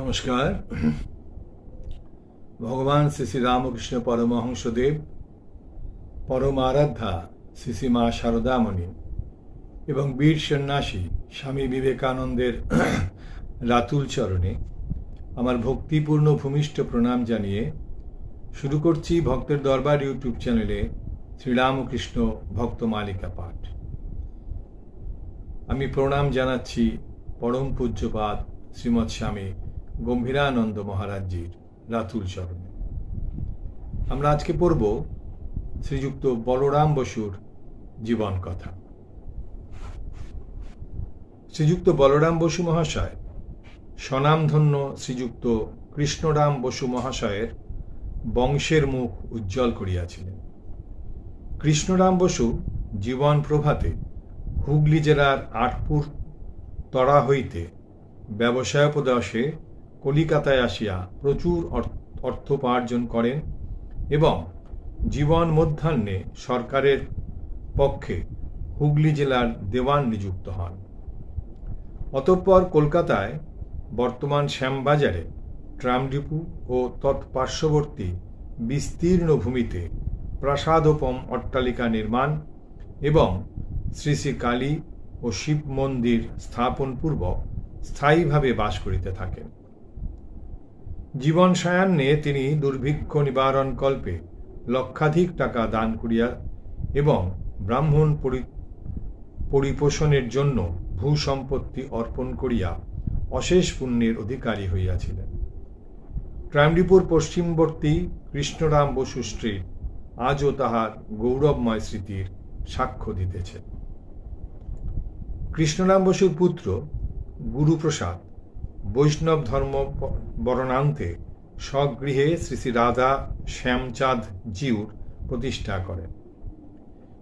নমস্কার। ভগবান শ্রী শ্রী রামকৃষ্ণ পরমহংসদেব, পরমারাধ্যা শ্রী শ্রী মা শারদামণি এবং বীর সন্ন্যাসী স্বামী বিবেকানন্দের রাতুল চরণে আমার ভক্তিপূর্ণ ভূমিষ্ঠ প্রণাম জানিয়ে শুরু করছি ভক্তের দরবার ইউটিউব চ্যানেলে শ্রীরামকৃষ্ণ ভক্ত মালিকা পাঠ। আমি প্রণাম জানাচ্ছি পরম পূজ্যপাদ শ্রীমৎ স্বামী গম্ভীরানন্দ মহারাজজির রাতুল চরণে। আমরা আজকে পড়ব শ্রীযুক্ত বলরাম বসুর জীবন কথা। শ্রীযুক্ত বলরাম বসু মহাশয় স্বনামধন্য শ্রীযুক্ত কৃষ্ণরাম বসু মহাশয়ের বংশের মুখ উজ্জ্বল করিয়াছিলেন। কৃষ্ণরাম বসু জীবন প্রভাতে হুগলি জেলার আটপুর তরা হইতে ব্যবসায়োপদেশে কলিকাতায় আসিয়া প্রচুর অর্থোপার্জন করেন এবং জীবন মধ্যাহ্নে সরকারের পক্ষে হুগলি জেলার দেওয়ান নিযুক্ত হন। অতঃপর কলকাতায় বর্তমান শ্যামবাজারে ট্রাম ডিপো ও তৎপার্শ্ববর্তী বিস্তীর্ণ ভূমিতে প্রাসাদোপম অট্টালিকা নির্মাণ এবং শ্রী শ্রী কালী ও শিব মন্দির স্থাপনপূর্বক স্থায়ীভাবে বাস করিতে থাকেন। জীবন সায়ান্নে তিনি দুর্ভিক্ষ নিবারণ কল্পে লক্ষাধিক টাকা দান করিয়া এবং ব্রাহ্মণ পরিপোষণের জন্য ভূসম্পত্তি অর্পণ করিয়া অশেষ পুণ্যের অধিকারী হইয়াছিলেন। ট্রামডিপুর পশ্চিমবর্তী কৃষ্ণরাম বসু স্ট্রিট আজও তাহার গৌরবময় স্মৃতির সাক্ষ্য দিতেছে। কৃষ্ণরাম বসুর পুত্র গুরুপ্রসাদ বৈষ্ণব ধর্ম বরণান্তে স্বগৃহে শ্রী শ্রী রাধা শ্যামচাঁদ জিউর প্রতিষ্ঠা করেন।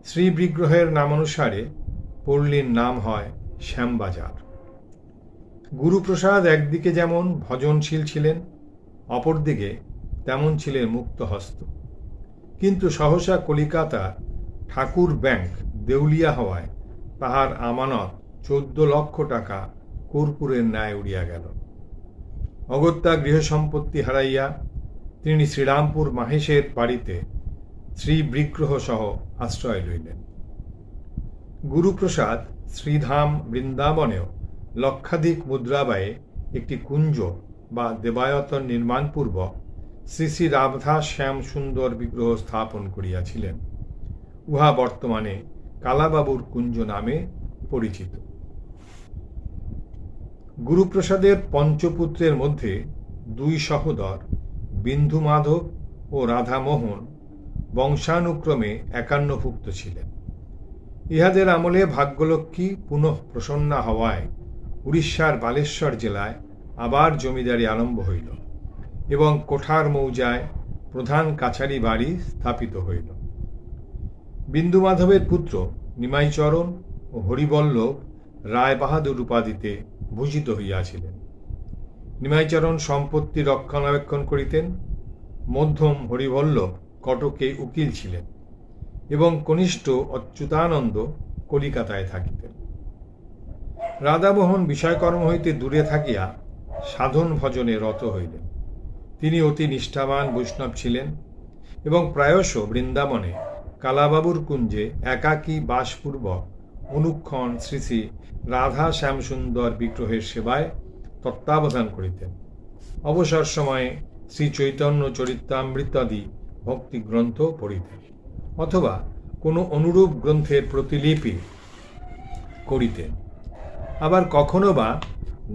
শ্রী বিগ্রহের নামানুসারে পল্লীর নাম হয় শ্যামবাজার। গুরুপ্রসাদ একদিকে যেমন ভজনশীল ছিলেন, অপরদিকে তেমন ছিলেন মুক্তহস্ত। কিন্তু সহসা কলিকাতার ঠাকুর ব্যাংক দেউলিয়া হওয়ায় তাহার আমানত 14 লক্ষ টাকা কর্পূরের ন্যায় উড়িয়া গেল। অগত্যা গৃহসম্পত্তি হারাইয়া তিনি শ্রীরামপুর মাহেশের বাড়িতে শ্রী বিগ্রহ সহ আশ্রয় লইলেন। গুরুপ্রসাদ শ্রীধাম বৃন্দাবনেও লক্ষাধিক মুদ্রা ব্যয়ে একটি কুঞ্জ বা দেবায়তন নির্মাণপূর্বক শ্রী শ্রী রাধা শ্যাম সুন্দর বিগ্রহ স্থাপন করিয়াছিলেন। উহা বর্তমানে কালাবাবুর কুঞ্জ নামে পরিচিত। গুরুপ্রসাদের পঞ্চপুত্রের মধ্যে 2 সহোদর বিন্ধু মাধব ও রাধামোহন বংশানুক্রমে 51ভুক্ত ছিলেন। ইহাদের আমলে ভাগ্যলক্ষ্মী পুনঃ প্রসন্না হওয়ায় উড়িষ্যার বালেশ্বর জেলায় আবার জমিদারি আরম্ভ হইল এবং কোঠার মৌজায় প্রধান কাছারি বাড়ি স্থাপিত হইল। বিন্দু মাধবের পুত্র নিমাইচরণ ও হরিবল্লভ রায়বাহাদুর উপাধিতে ভূষিত হইয়াছিলেন। নিমাইচরণ সম্পত্তি রক্ষণাবেক্ষণ করিতেন, মধ্যম হরিবল্লভ কটকে উকিল ছিলেন এবং কনিষ্ঠ অচ্যুতানন্দ কলিকাতায় থাকিতেন। রাধামোহন বিষয়কর্ম হইতে দূরে থাকিয়া সাধন ভজনে রত হইলেন। তিনি অতি নিষ্ঠাবান বৈষ্ণব ছিলেন এবং প্রায়শ বৃন্দাবনে কালাবাবুর কুঞ্জে একাকী বাসপূর্বক অনুক্ষণ শ্রী শ্রী রাধা শ্যামসুন্দর বিগ্রহের সেবায় তত্ত্বাবধান করিতেন। অবসর সময়ে শ্রী চৈতন্য চরিতামৃতাদি ভক্তি গ্রন্থ পড়িতেন অথবা কোনো অনুরূপ গ্রন্থের প্রতিলিপি করিতেন। আবার কখনো বা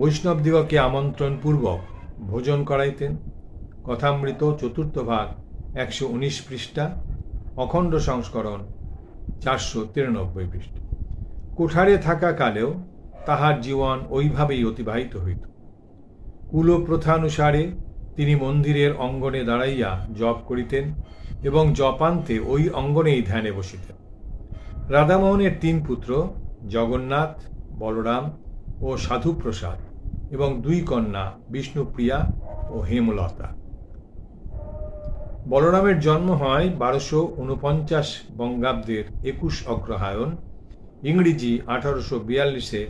বৈষ্ণবদিগকে আমন্ত্রণপূর্বক ভোজন করাইতেন। কথামৃত 4th ভাগ 119 পৃষ্ঠা, অখণ্ড সংস্করণ 493 পৃষ্ঠা। কুঠারে থাকা কালেও তাহার জীবন ওইভাবেই অতিবাহিত হইত। কুলপ্রথানুসারে তিনি মন্দিরের অঙ্গনে দাঁড়াইয়া জপ করিতেন এবং জপান্তে ওই অঙ্গনেই ধ্যানে বসিতেন। রাধামোহনের 3 পুত্র জগন্নাথ, বলরাম ও সাধুপ্রসাদ এবং 2 কন্যা বিষ্ণুপ্রিয়া ও হেমলতা। বলরামের জন্ম হয় 1249 বঙ্গাব্দের 21 অগ্রহায়ণ, ইংরেজি 1842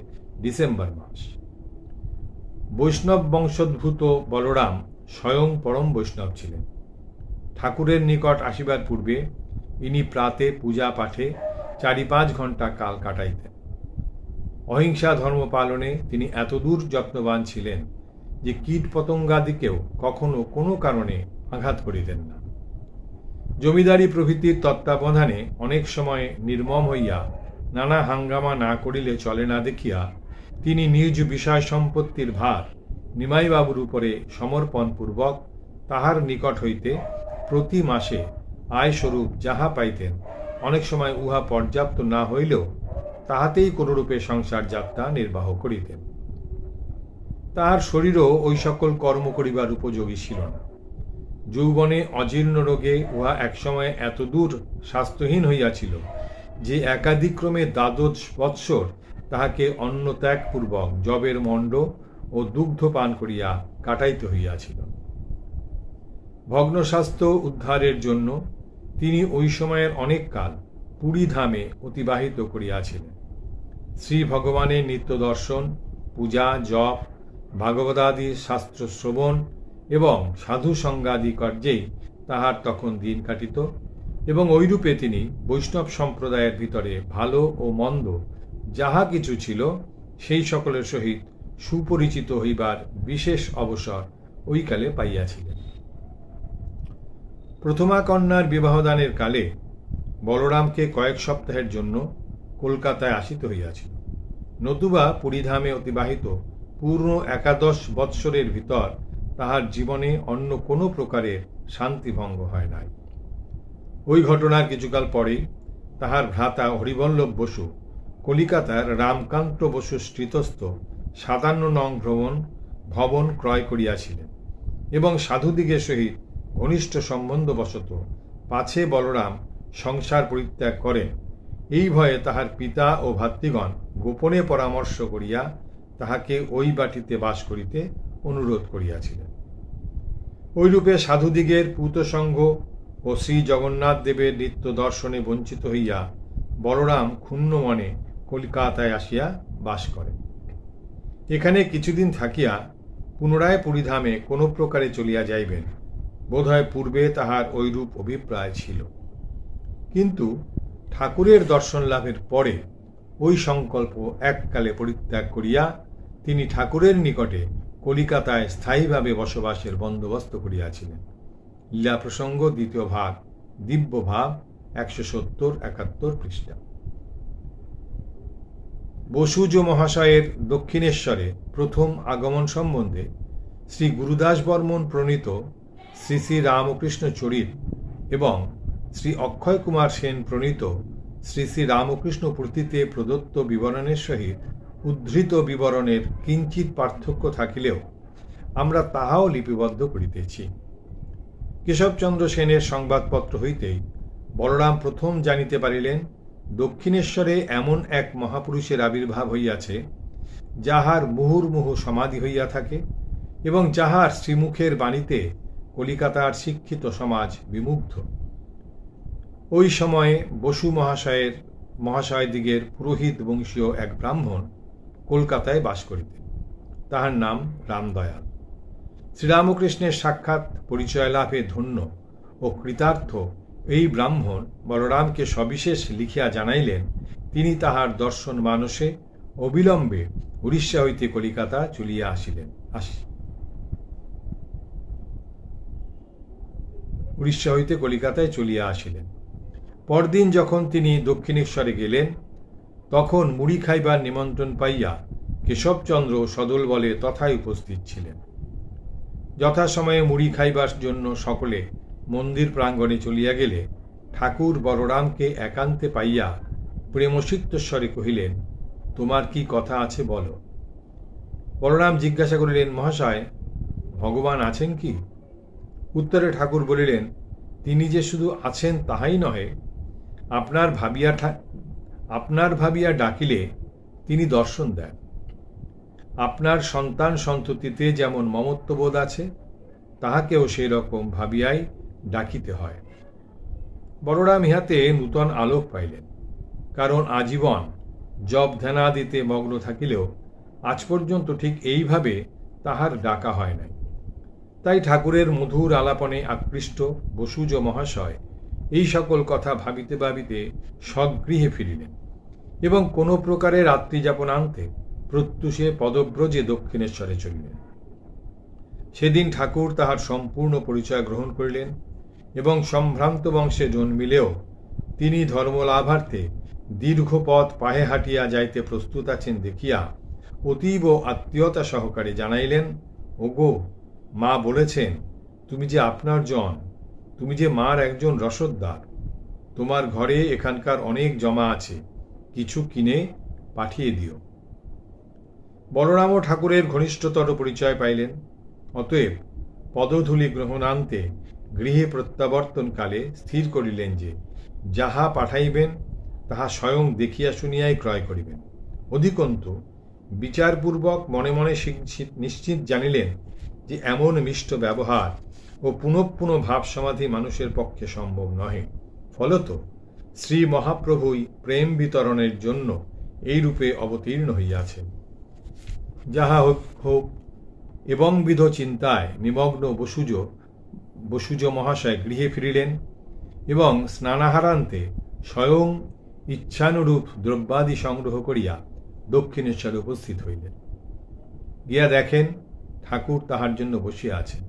ডিসেম্বর মাস। বৈষ্ণব বংশোদ্ভূত বলরাম স্বয়ং পরম বৈষ্ণব ছিলেন। ঠাকুরের নিকট আসিবার পূর্বে ইনি প্রাতে পূজা পাঠে 4-5 ঘণ্টা কাল কাটাইতেন। অহিংসা ধর্ম পালনে তিনি এতদূর যত্নবান ছিলেন যে কীট পতঙ্গাদিকেও কখনো কোনো কারণে আঘাত করিতেন না। জমিদারি প্রভৃতির তত্ত্বাবধানে অনেক সময় নির্মম হইয়া নানা হাঙ্গামা না করিলে চলে না দেখিয়া তিনি নিজ বিষয় সম্পত্তির ভার নিমাইবাবুর উপরে সমর্পণপূর্বক তাহার নিকট হইতে প্রতি মাসে আয়স্বরূপ যাহা পাইতেন, অনেক সময় উহা পর্যাপ্ত না হইলেও তাহাতেই কোনরূপে সংসার যাত্রা নির্বাহ করিতেন। তাহার শরীরও ওই সকল কর্ম করিবার উপযোগী ছিল না। যৌবনে অজীর্ণ রোগে উহা একসময় এতদূর স্বাস্থ্যহীন হইয়াছিল যে একাদিক্রমে 12 বৎসর তাহাকে অন্নত্যাগপূর্বক যবের মণ্ড ও দুগ্ধ পান করিয়া কাটাইতে হইয়াছিল। ভগ্নস্বাস্থ্য উদ্ধারের জন্য তিনি ওই সময়ের অনেক কাল পুরী ধামে অতিবাহিত করিয়াছিলেন। শ্রী ভগবানের নিত্য দর্শন, পূজা, জপ, ভাগবতাদি শাস্ত্র শ্রবণ এবং সাধু সঙ্গাদি কার্যেই তাহার তখন দিন কাটিত এবং ঐরূপে তিনি বৈষ্ণব সম্প্রদায়ের ভিতরে ভালো ও মন্দ যাহা কিছু ছিল সেই সকলের সহিত সুপরিচিত হইবার বিশেষ অবসর ওইকালে পাইয়াছিলেন। প্রথমা কন্যার বিবাহদানের কালে বলরামকে কয়েক সপ্তাহের জন্য কলকাতায় আসিতে হইয়াছিল, নতুবা পুরীধামে অতিবাহিত পূর্ণ 11 বৎসরের ভিতর তাহার জীবনে অন্য কোনো প্রকারের শান্তিভঙ্গ হয় নাই। ওই ঘটনার কিছুকাল পরেই তাহার ভ্রাতা হরিবল্লভ বসু কলিকাতার রামকান্ত বসু স্মৃতস্থ 57 নং ভবন ক্রয় করিয়াছিলেন এবং সাধুদিগের সহিত ঘনিষ্ঠ সম্বন্ধবশত পাছে বলরাম সংসার পরিত্যাগ করেন এই ভয়ে তাহার পিতা ও ভাতৃগণ গোপনে পরামর্শ করিয়া তাহাকে ওই বাটিতে বাস করিতে অনুরোধ করিয়াছিলেন। ওইরূপে সাধুদিগের পূতসঙ্গ ও শ্রী জগন্নাথ দেবের নিত্য দর্শনে বঞ্চিত হইয়া বলরাম ক্ষুণ্ণ মনে কলিকাতায় আসিয়া বাস করেন। এখানে কিছুদিন থাকিয়া পুনরায় পুরীধামে কোনো প্রকারে চলিয়া যাইবেন বোধহয় পূর্বে তাহার ঐরূপ অভিপ্রায় ছিল, কিন্তু ঠাকুরের দর্শন লাভের পরে ওই সংকল্প এককালে পরিত্যাগ করিয়া তিনি ঠাকুরের নিকটে কলিকাতায় স্থায়ীভাবে বসবাসের বন্দোবস্ত করিয়াছিলেন। লীলা প্রসঙ্গ 2য় ভাগ, দিব্য ভাব, 170-71 পৃষ্ঠা। বসুজ মহাশয়ের দক্ষিণেশ্বরে প্রথম আগমন সম্বন্ধে শ্রী গুরুদাস বর্মন প্রণীত শ্রী শ্রী রামকৃষ্ণ চরিত এবং শ্রী অক্ষয় কুমার সেন প্রণীত শ্রী শ্রী রামকৃষ্ণ পূর্তিতে প্রদত্ত বিবরণের সহিত উদ্ধৃত বিবরণের কিঞ্চিত পার্থক্য থাকিলেও আমরা তাহাও লিপিবদ্ধ করিতেছি। কেশবচন্দ্র সেনের সংবাদপত্র হইতেই বলরাম প্রথম জানিতে পারিলেন দক্ষিণেশ্বরে এমন এক মহাপুরুষের আবির্ভাব হইয়াছে যাহার মুহুর্মুহু সমাধি হইয়া থাকে এবং যাহার শ্রীমুখের বাণীতে কলিকাতার শিক্ষিত সমাজ বিমুগ্ধ। ওই সময়ে বসু মহাশয়দিগের পুরোহিত বংশীয় এক ব্রাহ্মণ কলকাতায় বাস করিতেন। তাহার নাম রামদয়াল। শ্রীরামকৃষ্ণের সাক্ষাৎ পরিচয় লাভে ধন্য ও কৃতার্থ এই ব্রাহ্মণ বলরামকে সবিশেষ লিখিয়া জানাইলেন তিনি তাহার দর্শন মানসে অবিলম্বে উড়িষ্যা হইতে কলিকাতা চলিয়া আসিলেন। পরদিন যখন তিনি দক্ষিণেশ্বরে গেলেন তখন মুড়ি খাইবার নিমন্ত্রণ পাইয়া কেশবচন্দ্র সদল বলে তথায় উপস্থিত ছিলেন। যথাসময়ে মুড়ি খাইবার জন্য সকলে মন্দির প্রাঙ্গণে চলিয়া গেলে ঠাকুর বলরামকে একান্তে পাইয়া প্রেমসিক্ত স্বরে কহিলেন, তোমার কি কথা আছে বলো। বলরাম জিজ্ঞাসা করিলেন, মহাশয়, ভগবান আছেন কি? উত্তরে ঠাকুর বলিলেন, তিনি যে শুধু আছেন তাহাই নহে, আপনার ভাবিয়া ডাকিলে তিনি দর্শন দেন। আপনার সন্তান সন্ততিতে যেমন মমত্ববোধ আছে তাহাকেও সেই রকম ভাবিয়াই ডাকিতে হয়। বলরাম ইহাতে নূতন আলোক পাইলেন, কারণ আজীবন জপ ধ্যানাদিতে মগ্ন থাকিলেও আজ পর্যন্ত ঠিক এইভাবে তাহার ডাকা হয় নাই। তাই ঠাকুরের মধুর আলাপনে আকৃষ্ট বসুজ মহাশয় এই সকল কথা ভাবিতে ভাবিতে স্বগৃহে ফিরিলেন এবং কোনো প্রকারে রাত্রিযাপনান্তে প্রত্যুষে পদব্রজে দক্ষিণেশ্বরে চলিলেন। সেদিন ঠাকুর তাহার সম্পূর্ণ পরিচয় গ্রহণ করিলেন এবং সম্ভ্রান্ত বংশে জন্মিলেও তিনি ধর্মলাভার্থে দীর্ঘ পথ পায়ে হাঁটিয়া যাইতে প্রস্তুত আছেন দেখিয়া অতীব আত্মীয়তা সহকারে জানাইলেন, ওগো, মা বলেছেন তুমি যে আপনার জন, তুমি যে মার একজন রসদদার, তোমার ঘরে এখানকার অনেক জমা আছে, কিছু কিনে পাঠিয়ে দিও। বলরামও ঠাকুরের ঘনিষ্ঠতর পরিচয় পাইলেন। অতএব পদধূলি গ্রহণান্তে গৃহে প্রত্যাবর্তনকালে স্থির করিলেন যে যাহা পাঠাইবেন তাহা স্বয়ং দেখিয়া শুনিয়াই ক্রয় করিবেন। অধিকন্তু বিচারপূর্বক মনে মনে নিশ্চিত জানিলেন যে এমন মিষ্ট ব্যবহার ও পুনঃপুনঃ ভাব সমাধি মানুষের পক্ষে সম্ভব নহে। ফলত শ্রী মহাপ্রভুই প্রেম বিতরণের জন্য এই রূপে অবতীর্ণ হইয়াছেন। যাহা হোক, এবংবিধ চিন্তায় নিমগ্ন বসুজ মহাশয় গৃহে ফিরিলেন এবং স্নানাহারান্তে স্বয়ং ইচ্ছানুরূপ দ্রব্যাদি সংগ্রহ করিয়া দক্ষিণেশ্বরে উপস্থিত হইলেন। গিয়া দেখেন ঠাকুর তাহার জন্য বসিয়া আছেন।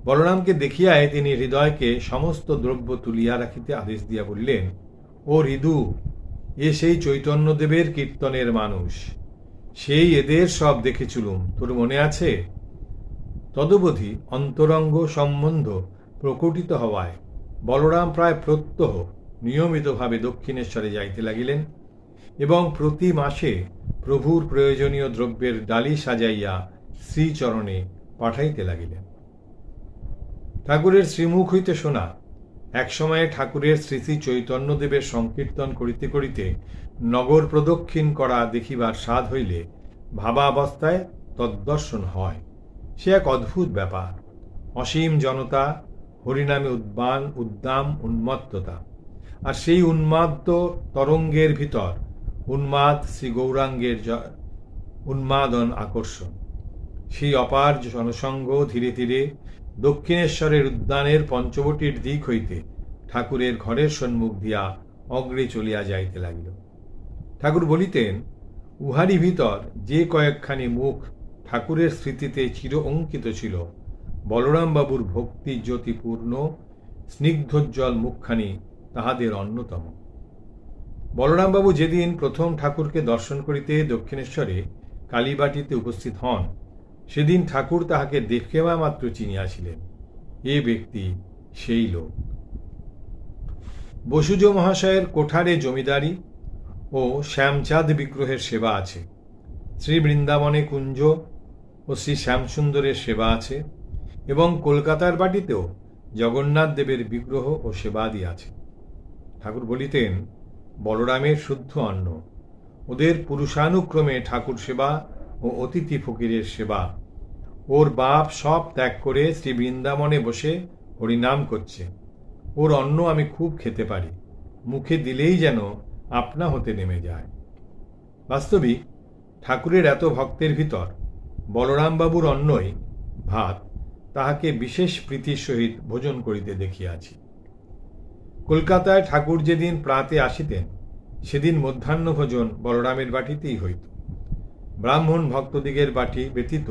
বলরামকে দেখিয়ায় তিনি হৃদয়কে সমস্ত দ্রব্য তুলিয়া রাখিতে আদেশ দিয়া বললেন, ও হৃদু, এ সেই চৈতন্যদেবের কীর্তনের মানুষ, সেই এদের সব দেখেছিলুম, তোর মনে আছে? তদবধি অন্তরঙ্গ সম্বন্ধ প্রকটিত হওয়ায় বলরাম প্রায় প্রত্যহ নিয়মিতভাবে দক্ষিণেশ্বরে যাইতে লাগিলেন এবং প্রতি মাসে প্রভুর প্রয়োজনীয় দ্রব্যের ডালি সাজাইয়া শ্রীচরণে পাঠাইতে লাগিলেন। ঠাকুরের শ্রীমুখ হইতে শোনা একসময়ে ঠাকুরের শ্রী চৈতন্যদেবের সংকীর্তন করিতে করিতে নগর প্রদক্ষিণ করা দেখিবার স্বাদ হইলে ভাবাবস্থায় তদ্দর্শন হয়। সে এক অদ্ভুত ব্যাপার। অসীম জনতা, হরিনামে উদ্দাম উন্মত্ততা, আর সেই উন্মাদ তরঙ্গের ভিতর উন্মাদ শ্রী গৌরাঙ্গের উন্মাদন আকর্ষণ। সেই অপার জনসংঘ ধীরে ধীরে দক্ষিণেশ্বরের উদ্যানের পঞ্চবটির দিক হইতে ঠাকুরের ঘরের সম্মুখ দিয়া অগ্রে চলিয়া যাইতে লাগিল। ঠাকুর বলিতেন, উহারি ভিতর যে কয়েকখানি মুখ ঠাকুরের স্মৃতিতে চির অঙ্কিত ছিল, বলরামবাবুর ভক্তি জ্যোতিপূর্ণ স্নিগ্ধোজ্জ্বল মুখখানি তাহাদের অন্যতম। বলরামবাবু যেদিন প্রথম ঠাকুরকে দর্শন করিতে দক্ষিণেশ্বরে কালীবাটিতে উপস্থিত হন, সেদিন ঠাকুর তাহাকে দেখিবা মাত্র চিনিয়াছিলেন, এ ব্যক্তি সেই লোক। বসুজ মহাশয়ের কোঠারে জমিদারি ও শ্যামচাঁদ বিগ্রহের সেবা আছে, শ্রী বৃন্দাবনে কুঞ্জ ও শ্রী শ্যামসুন্দরের সেবা আছে এবং কলকাতার বাটিতেও জগন্নাথ দেবের বিগ্রহ ও সেবাদি আছে। ঠাকুর বলিতেন, বলরামের শুদ্ধ অন্ন, ওদের পুরুষানুক্রমে ঠাকুর সেবা ও অতিথি ফকিরের সেবা। ওর বাপ সব ত্যাগ করে শ্রী বৃন্দাবনে বসে হরিনাম করছে। ওর অন্ন আমি খুব খেতে পারি, মুখে দিলেই যেন আপনা হতে নেমে যায়। বাস্তবিক ঠাকুরের এত ভক্তের ভিতর বলরামবাবুর অন্নই ভাত তাহাকে বিশেষ প্রীতির সহিত ভোজন করিতে দেখিয়াছি। কলকাতায় ঠাকুর যেদিন প্রাতে আসিতেন, সেদিন মধ্যাহ্ন ভোজন বলরামের বাটিতেই হইত। ব্রাহ্মণ ভক্তদিগের বাটি ব্যতীত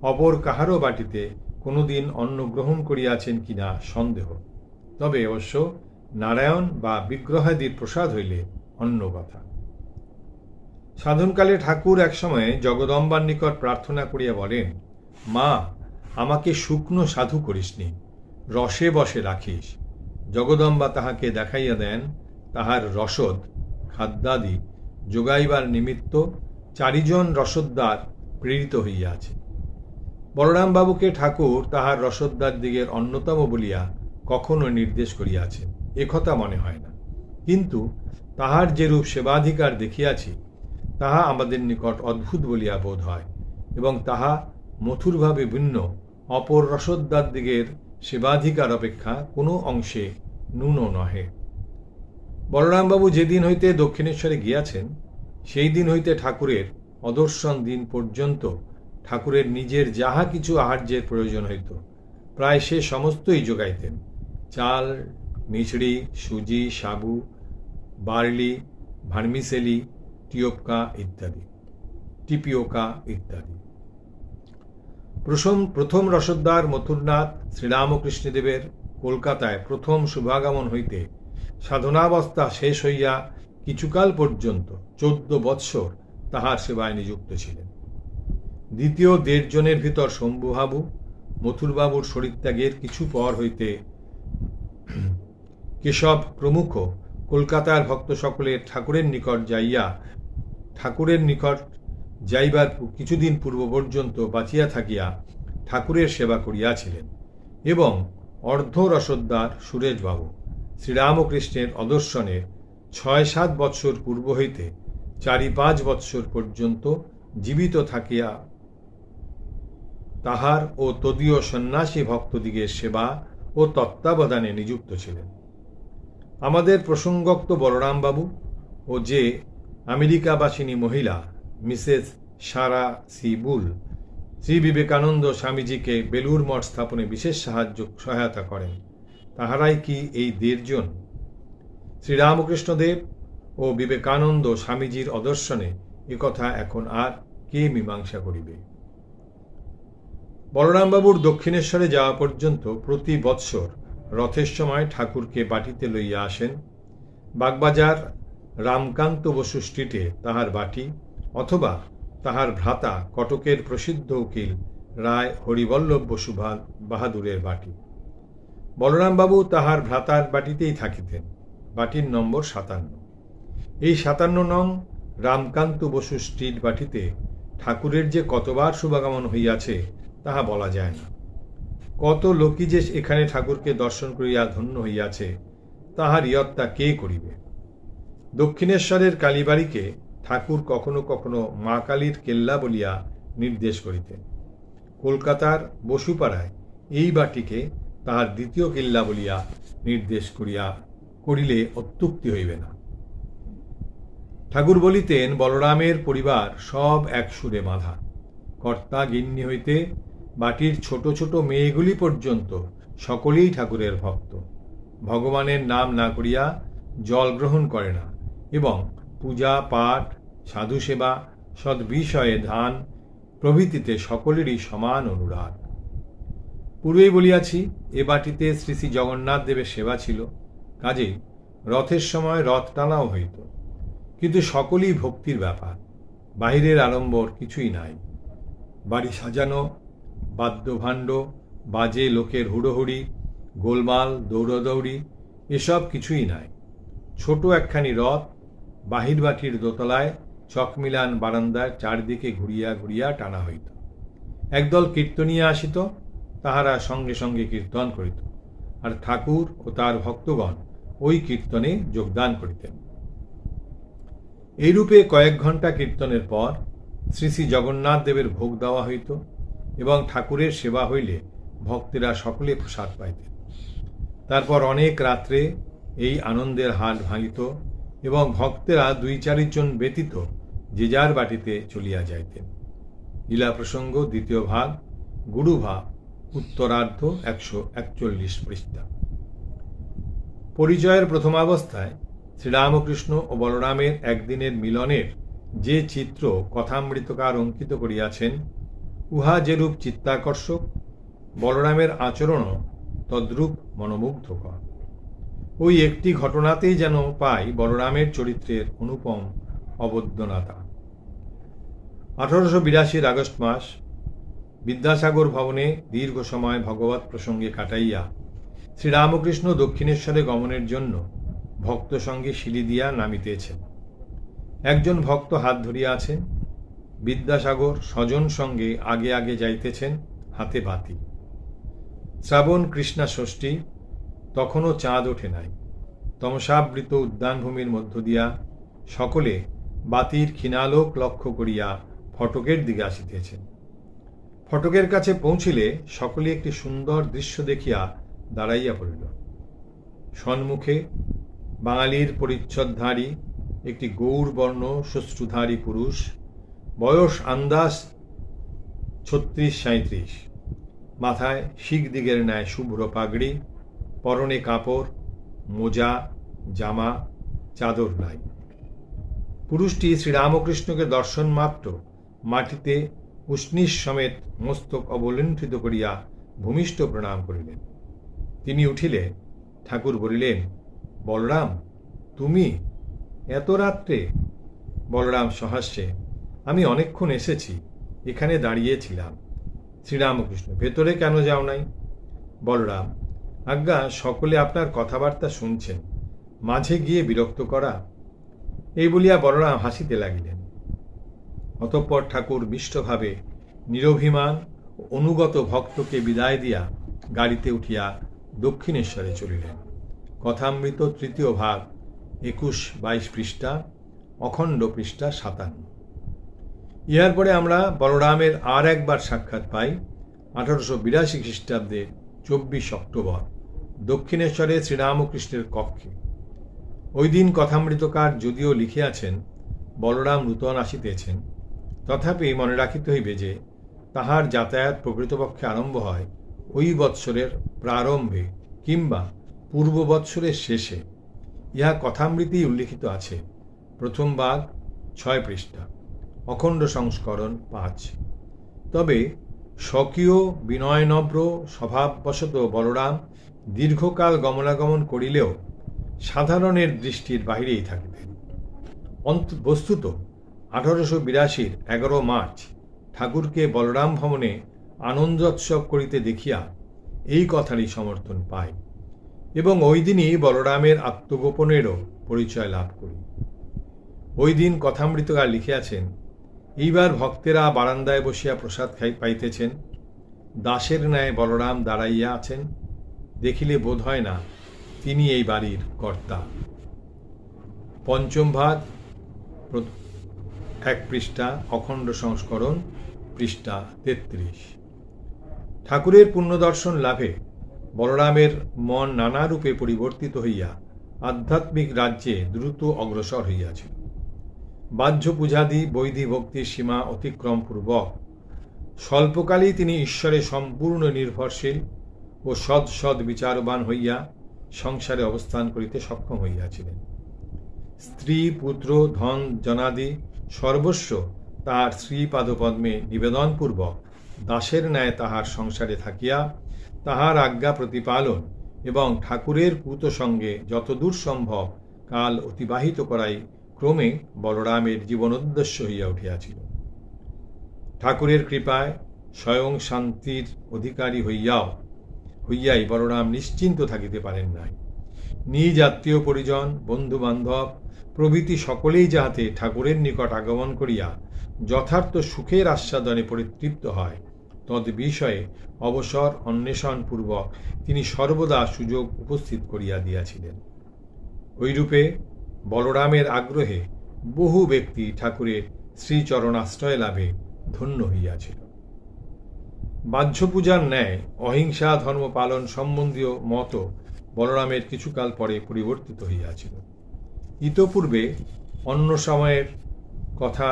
অপর কাহারও বাটিতে কোনোদিন অন্ন গ্রহণ করিয়াছেন কিনা সন্দেহ। তবে অবশ্য নারায়ণ বা বিগ্রহাদির প্রসাদ হইলে অন্য কথা। সাধনকালে ঠাকুর এক সময় জগদম্বার নিকট প্রার্থনা করিয়া বলেন, মা, আমাকে শুকনো সাধু করিসনি, রসে বসে রাখিস। জগদম্বা তাহাকে দেখাইয়া দেন তাহার রসদ খাদ্যাদি যোগাইবার নিমিত্ত 4 জন রসদদার প্রেরিত হইয়াছে। বলরামবাবুকে ঠাকুর তাহার রসদদার দিগের অন্যতম বলিয়া কখনো নির্দেশ করিয়াছেন একথা মনে হয় না, কিন্তু তাহার যেরূপ সেবাধিকার দেখিয়াছি তাহা আমাদের নিকট অদ্ভুত বলিয়া বোধ হয় এবং তাহা মথুরভাবে ভিন্ন অপর রসদদার দিগের সেবাধিকার অপেক্ষা কোনো অংশে ন্যূন নহে। বলরামবাবু যেদিন হইতে দক্ষিণেশ্বরে গিয়াছেন, সেই দিন হইতে ঠাকুরের অদর্শন দিন পর্যন্ত ঠাকুরের নিজের যাহা কিছু আহার্যের প্রয়োজন হইত প্রায় সে সমস্তই যোগাইতেন। চাল, মিছড়ি, সুজি, সাবু, বার্লি, ভার্মিসেলি, টিপিওকা ইত্যাদি। প্রথম রসদদার মথুরনাথ শ্রীরামকৃষ্ণদেবের কলকাতায় প্রথম শুভাগমন হইতে সাধনাবস্থা শেষ হইয়া কিছুকাল পর্যন্ত 14 বৎসর তাহার সেবায় নিযুক্ত ছিলেন। দ্বিতীয় 1.5 জনের ভিতর শম্ভুবাবু মথুরবাবুর শরীরত্যাগের কিছু পর হইতে কেশব প্রমুখ কলকাতার ভক্ত সকলের ঠাকুরের নিকট যাইবার কিছুদিন পূর্ব পর্যন্ত বাঁচিয়া থাকিয়া ঠাকুরের সেবা করিয়াছিলেন এবং অর্ধ রসদদার সুরেশবাবু শ্রীরামকৃষ্ণের অদর্শনের 6-7 বৎসর পূর্ব হইতে 4-5 বৎসর পর্যন্ত জীবিত থাকিয়া তাহার ও তদীয় সন্ন্যাসী ভক্তদিগের সেবা ও তত্ত্বাবধানে নিযুক্ত ছিলেন। আমাদের প্রসঙ্গোক্ত বলরামবাবু ও যে আমেরিকাবাসিনী মহিলা মিসেস সারা সি বুল শ্রী বিবেকানন্দ স্বামীজিকে বেলুর মঠ স্থাপনে বিশেষ সহায়তা করেন, তাহারাই কি এই 1.5 জন? শ্রীরামকৃষ্ণদেব ও বিবেকানন্দ স্বামীজির অদর্শনে একথা এখন আর কে মীমাংসা করিবে? বলরামবাবুর দক্ষিণেশ্বরে যাওয়া পর্যন্ত প্রতি বৎসর রথের সময় ঠাকুরকে বাটিতে লইয়া আসেন। বাগবাজার রামকান্ত বসু স্ট্রিটে তাহার বাটি, অথবা তাহার ভ্রাতা কটকের প্রসিদ্ধ উকিল রায় হরিবল্লভ বসু বাহাদুরের বাটি। বলরামবাবু তাহার ভ্রাতার বাটিতেই থাকিতেন। বাটির নম্বর 57। এই 57 নং রামকান্ত বসু স্ট্রিট বাটিতে ঠাকুরের যে কতবার শুভাগমন হইয়াছে তাহা বলা যায় না। কত লোকই যে এখানে ঠাকুরকে দর্শন করিয়া ধন্য হইয়াছে তাহার ইয়ত্তা কে করিবে? দক্ষিণেশ্বরের কালীবাড়িকে ঠাকুর কখনো কখনো মা কালীর কেল্লা বলিয়া নির্দেশ করিতেন। কলকাতার বসুপাড়ায় এই বাটিকে তাহার দ্বিতীয় কেল্লা বলিয়া নির্দেশ করিলে অত্যুক্তি হইবে না। ঠাকুর বলিতেন, বলরামের পরিবার সব এক সুরে বাঁধা। কর্তা গিন্নি হইতে বাটির ছোট ছোট মেয়েগুলি পর্যন্ত সকলেই ঠাকুরের ভক্ত। ভগবানের নাম না করিয়া জল গ্রহণ করে না এবং পূজা পাঠ, সাধু সেবা, সদ্বিষয়ে ধ্যান প্রভৃতিতে সকলেরই সমান অনুরাগ। পূর্বেই বলিয়াছি, এ বাটিতে শ্রী শ্রী জগন্নাথ দেবের সেবা ছিল, কাজেই রথের সময় রথ টানাও হইত। কিন্তু সকলই ভক্তির ব্যাপার, বাহিরের আড়ম্বর কিছুই নাই। বাড়ি সাজানো, বাদ্যভাণ্ড, বাজে লোকের হুড়োহুড়ি, গোলমাল, দৌড়দৌড়ি এসব কিছুই নাই। ছোট একখানি রথ বাহির বাটির দোতলায় চকমিলান বারান্দার চারদিকে ঘুরিয়া ঘুরিয়া টানা হইত। একদল কীর্তনিয়া আসিত, তাহারা সঙ্গে সঙ্গে কীর্তন করিত, আর ঠাকুর ও তার ভক্তগণ ওই কীর্তনে যোগদান করিতেন। এইরূপে কয়েক ঘণ্টা কীর্তনের পর শ্রী শ্রী জগন্নাথ দেবের ভোগ দেওয়া হইত এবং ঠাকুরের সেবা হইলে ভক্তেরা সকলে প্রসাদ পাইতেন। তারপর অনেক রাত্রে এই আনন্দের হাট ভাঙিত এবং ভক্তেরা 2-4 জন ব্যতীত যে যার বাটিতে চলিয়া যাইতেন। লীলা প্রসঙ্গ, 2য় ভাগ, গুরুভাব, উত্তরার্ধ, 141 পৃষ্ঠা। পরিচয়ের প্রথমাবস্থায় শ্রীরামকৃষ্ণ ও বলরামের একদিনের মিলনের যে চিত্র কথামৃতকার অঙ্কিত করিয়াছেন, উহা যেরূপ চিত্তাকর্ষক, বলরামের আচরণও তদ্রূপ মনোমুগ্ধকর। ওই একটি ঘটনাতেই যেন পাই বলরামের চরিত্রের অনুপম অবদ্যনাতা। 1882 আগস্ট মাস বিদ্যাসাগর ভবনে দীর্ঘ সময় ভগবত প্রসঙ্গে কাটাইয়া শ্রীরামকৃষ্ণ দক্ষিণেশ্বরে গমনের জন্য ভক্ত সঙ্গে সিঁড়ি দিয়া নামিতেছেন। একজন ভক্ত হাত ধরিয়া আছেন। বিদ্যাসাগর স্বজন সঙ্গে আগে আগে যাইতেছেন, হাতে বাতি। শ্রাবণ কৃষ্ণা ষষ্ঠী, তখনও চাঁদ ওঠে নাই। তমসাবৃত উদ্যানভূমির মধ্য দিয়া সকলে বাতির ক্ষীণালোক লক্ষ্য করিয়া ফটকের দিকে আসিতেছেন। ফটকের কাছে পৌঁছিলে সকলে একটি সুন্দর দৃশ্য দেখিয়া দাঁড়াইয়া পড়িল। সন্মুখে বাঙালির পরিচ্ছদধারী একটি গৌরবর্ণ শ্বশ্রুধারী পুরুষ, বয়স আন্দাজ 36-37, মাথায় শিখ দিগের ন্যায় শুভ্র পাগড়ি, পরনে কাপড়, মোজা, জামা, চাদর নাই। পুরুষটি শ্রীরামকৃষ্ণকে দর্শন মাত্র মাটিতে উষ্ণীষ সমেত মস্তক অবলুণ্ঠিত করিয়া ভূমিষ্ঠ প্রণাম করিলেন। তিনি উঠিলে ঠাকুর বলিলেন, বলরাম, তুমি এত রাত্রে? বলরাম সহাস্যে, আমি অনেকক্ষণ এসেছি, এখানে দাঁড়িয়েছিলাম। শ্রীরামকৃষ্ণ, ভেতরে কেন যাও নাই? বলরাম, আজ্ঞা, সকলে আপনার কথাবার্তা শুনছেন, মাঝে গিয়ে বিরক্ত করা। এই বলিয়া বলরাম হাসিতে লাগিলেন। অতঃপর ঠাকুর মিষ্টভাবে নিরভিমান ও অনুগত ভক্তকে বিদায় দিয়া গাড়িতে উঠিয়া দক্ষিণেশ্বরে চলিলেন। কথামৃত 3য় ভাগ, 21-22 পৃষ্ঠা, অখণ্ড পৃষ্ঠা 57। ইহার পরে আমরা বলরামের আর একবার সাক্ষাৎ পাই 1882 খ্রিস্টাব্দের 24 অক্টোবর দক্ষিণেশ্বরে শ্রীরামকৃষ্ণের কক্ষে। ওই দিন কথামৃতকার যদিও লিখিয়াছেন বলরাম নূতন আসিতেছেন, তথাপি মনে রাখিতে হইবে যে তাহার যাতায়াত প্রকৃতপক্ষে আরম্ভ হয় ওই বৎসরের প্রারম্ভে কিংবা পূর্ব বৎসরের শেষে। ইহা কথামৃতেই উল্লিখিত আছে। প্রথম ভাগ 6 পৃষ্ঠা, অখণ্ড সংস্করণ 5। তবে স্বকীয় বিনয়নম্র স্বভাববশত বলরাম দীর্ঘকাল গমনাগমন করিলেও সাধারণের দৃষ্টির বাহিরেই থাকিতেন। বস্তুত 1882 11 মার্চ ঠাকুরকে বলরাম ভবনে আনন্দোৎসব করিতে দেখিয়া এই কথারই সমর্থন পাই এবং ওই দিনই বলরামের আত্মগোপনেরও পরিচয় লাভ করি। ওই দিন কথামৃতকার লিখিয়াছেন, এইবার ভক্তেরা বারান্দায় বসিয়া প্রসাদ পাইতেছেন, দাসের ন্যায় বলরাম দাঁড়াইয়া আছেন, দেখিলে বোধ হয় না তিনি এই বাড়ির কর্তা। পঞ্চম ভাগ 1 পৃষ্ঠা, অখণ্ড সংস্করণ পৃষ্ঠা 33। ঠাকুরের পুণ্যদর্শন লাভে বলরামের মন নানারূপে পরিবর্তিত হইয়া আধ্যাত্মিক রাজ্যে দ্রুত অগ্রসর হইয়াছিল। বাহ্য পূজাদি বৈধি ভক্তির সীমা অতিক্রম পূর্বক স্বল্পকালেই তিনি ঈশ্বরে সম্পূর্ণ নির্ভরশীল ও সৎ সৎ বিচারবান হইয়া সংসারে অবস্থান করিতে সক্ষম হইয়াছিলেন। স্ত্রী, পুত্র, ধন জনাদি সর্বস্ব তাহার শ্রীপাদপদ্মে নিবেদনপূর্বক দাসের ন্যায় তাহার সংসারে থাকিয়া তাহার আজ্ঞা প্রতিপালন এবং ঠাকুরের পূত সঙ্গে যতদূর সম্ভব কাল অতিবাহিত করাই ক্রমে বলরামের জীবনোদ্দেশ্য হইয়া উঠিয়াছিল। ঠাকুরের কৃপায় স্বয়ং শান্তির অধিকারী হইয়াই বলরাম নিশ্চিন্ত থাকিতে পারেন নাই। নিজ আত্মীয় পরিজন, বন্ধু বান্ধব প্রভৃতি সকলেই যাহাতে ঠাকুরের নিকট আগমন করিয়া যথার্থ সুখের আস্বাদনে পরিতৃপ্ত হয়, তদ বিষয়ে অবসর অন্বেষণ পূর্বক তিনি সর্বদা সুযোগ উপস্থিত করিয়া দিয়াছিলেন। ঐরূপে বলরামের আগ্রহে বহু ব্যক্তি ঠাকুরের শ্রীচরণাশ্রয় লাভে ধন্য হইয়াছিল। বাহ্য পূজার ন্যায় অহিংসা ধর্ম পালন সম্বন্ধীয় মত বলরামের কিছুকাল পরে পরিবর্তিত হইয়াছিল। ইতপূর্বে অন্য সময়ের কথা